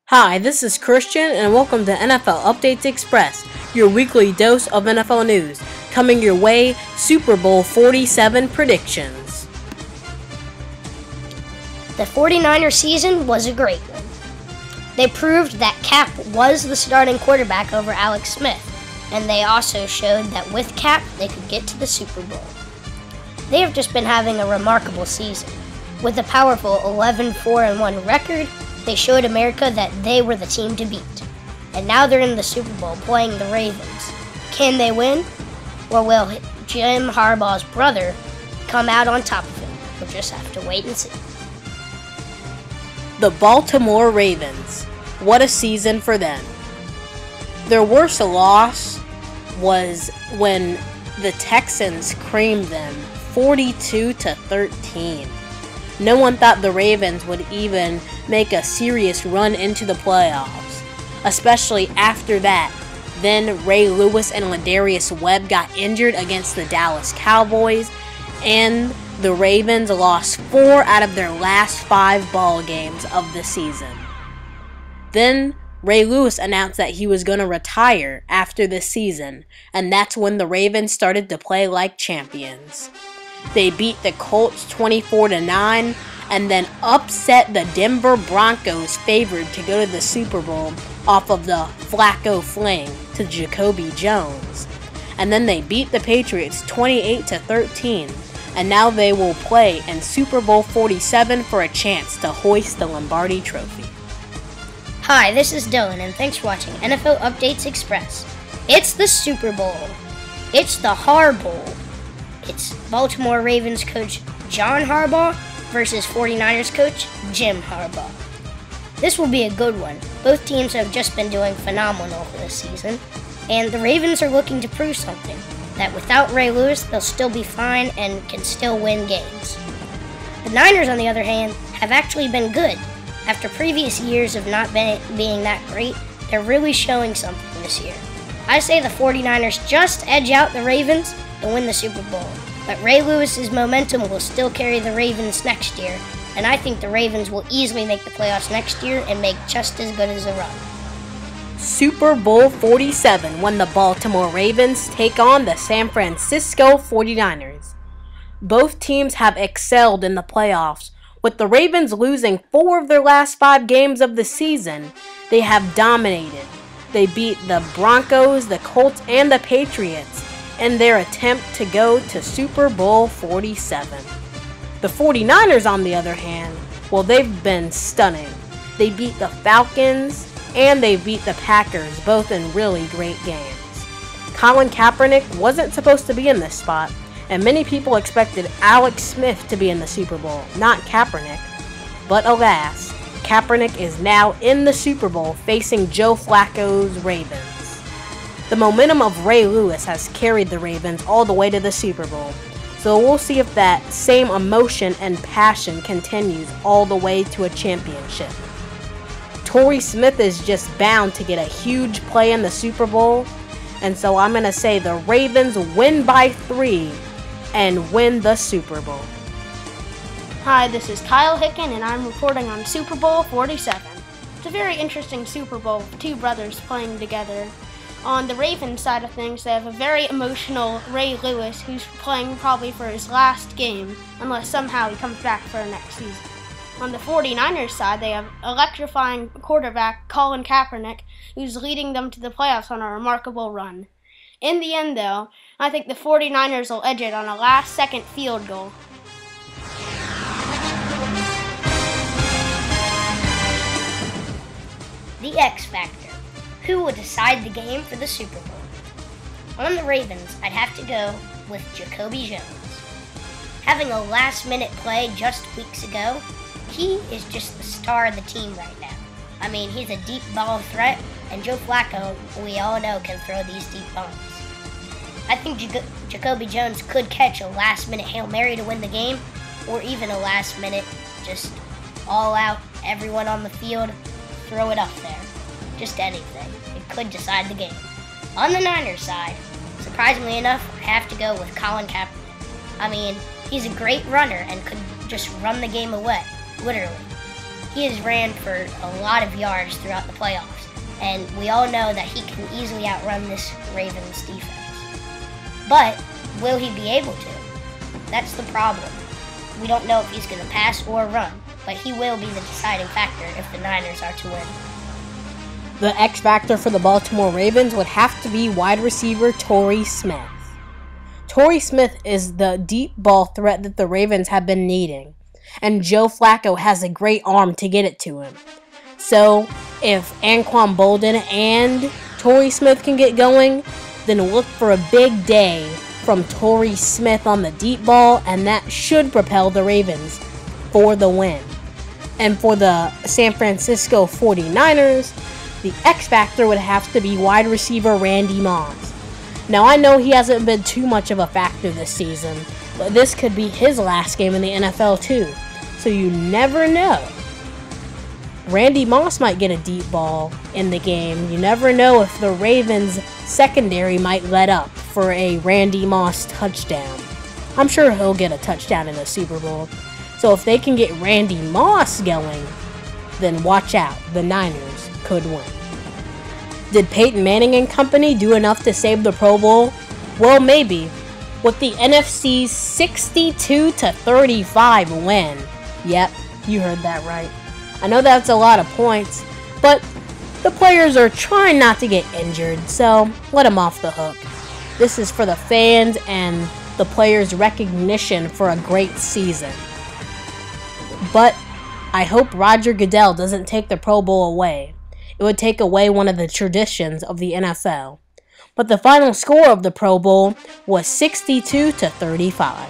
Hi, this is Christian, and welcome to NFL Updates Express, your weekly dose of NFL news. Coming your way, Super Bowl 47 predictions. The 49ers season was a great one. They proved that Cap was the starting quarterback over Alex Smith, and they also showed that with Cap, they could get to the Super Bowl. They have just been having a remarkable season. With a powerful 11-4-1 record, they showed America that they were the team to beat. And now they're in the Super Bowl playing the Ravens. Can they win? Or will Jim Harbaugh's brother come out on top of him? We'll just have to wait and see. The Baltimore Ravens. What a season for them. Their worst loss was when the Texans creamed them 42-13. No one thought the Ravens would even make a serious run into the playoffs, especially after that. Then Ray Lewis and Ladarius Webb got injured against the Dallas Cowboys, and the Ravens lost 4 out of their last 5 ball games of the season. Then Ray Lewis announced that he was going to retire after this season, and that's when the Ravens started to play like champions. They beat the Colts 24-9 and then upset the Denver Broncos, favored to go to the Super Bowl off of the Flacco fling to Jacoby Jones. And then they beat the Patriots 28-13, and now they will play in Super Bowl 47 for a chance to hoist the Lombardi Trophy. Hi, this is Dylan, and thanks for watching NFL Updates Express. It's the Super Bowl. It's the Harbaugh. It's Baltimore Ravens coach John Harbaugh versus 49ers coach Jim Harbaugh. This will be a good one. Both teams have just been doing phenomenal this season, and the Ravens are looking to prove something, that without Ray Lewis, they'll still be fine and can still win games. The Niners, on the other hand, have actually been good. After previous years of not being that great, they're really showing something this year. I say the 49ers just edge out the Ravens and win the Super Bowl. But Ray Lewis's momentum will still carry the Ravens next year, and I think the Ravens will easily make the playoffs next year and make just as good as a run. Super Bowl 47, when the Baltimore Ravens take on the San Francisco 49ers. Both teams have excelled in the playoffs. With the Ravens losing 4 of their last 5 games of the season, they have dominated. They beat the Broncos, the Colts, and the Patriots in their attempt to go to Super Bowl 47. The 49ers, on the other hand, well, they've been stunning. They beat the Falcons and they beat the Packers, both in really great games. Colin Kaepernick wasn't supposed to be in this spot, and many people expected Alex Smith to be in the Super Bowl, not Kaepernick. But alas, Kaepernick is now in the Super Bowl facing Joe Flacco's Ravens. The momentum of Ray Lewis has carried the Ravens all the way to the Super Bowl, so we'll see if that same emotion and passion continues all the way to a championship. Torrey Smith is just bound to get a huge play in the Super Bowl, and so I'm going to say the Ravens win by 3 and win the Super Bowl. Hi, this is Kyle Hicken, and I'm reporting on Super Bowl 47. It's a very interesting Super Bowl with 2 brothers playing together. On the Ravens side of things, they have a very emotional Ray Lewis, who's playing probably for his last game, unless somehow he comes back for the next season. On the 49ers side, they have electrifying quarterback Colin Kaepernick, who's leading them to the playoffs on a remarkable run. In the end, though, I think the 49ers will edge it on a last-second field goal. The X Factor. Who will decide the game for the Super Bowl? On the Ravens, I'd have to go with Jacoby Jones. Having a last-minute play just weeks ago, he is just the star of the team right now. I mean, he's a deep ball threat, and Joe Flacco, we all know, can throw these deep bombs. I think Jacoby Jones could catch a last-minute Hail Mary to win the game, or even a last-minute, just all-out, everyone on the field, throw it up there. Just anything. It could decide the game. On the Niners side, surprisingly enough, I have to go with Colin Kaepernick. I mean, he's a great runner and could just run the game away, literally. He has ran for a lot of yards throughout the playoffs, and we all know that he can easily outrun this Ravens defense. But will he be able to? That's the problem. We don't know if he's going to pass or run, but he will be the deciding factor if the Niners are to win. The X factor for the Baltimore Ravens would have to be wide receiver Torrey Smith. Torrey Smith is the deep ball threat that the Ravens have been needing, and Joe Flacco has a great arm to get it to him. So, if Anquan Boldin and Torrey Smith can get going, then look for a big day from Torrey Smith on the deep ball, and that should propel the Ravens for the win. And for the San Francisco 49ers, the X factor would have to be wide receiver Randy Moss. Now, I know he hasn't been too much of a factor this season, but this could be his last game in the NFL too, so you never know. Randy Moss might get a deep ball in the game. You never know if the Ravens secondary might let up for a Randy Moss touchdown. I'm sure he'll get a touchdown in the Super Bowl. So if they can get Randy Moss going, then watch out. The Niners could win. Did Peyton Manning and company do enough to save the Pro Bowl? Well, maybe. With the NFC's 62-35 win. Yep, you heard that right. I know that's a lot of points, but the players are trying not to get injured, so let them off the hook. This is for the fans and the players' recognition for a great season. But I hope Roger Goodell doesn't take the Pro Bowl away. It would take away one of the traditions of the NFL. But the final score of the Pro Bowl was 62-35.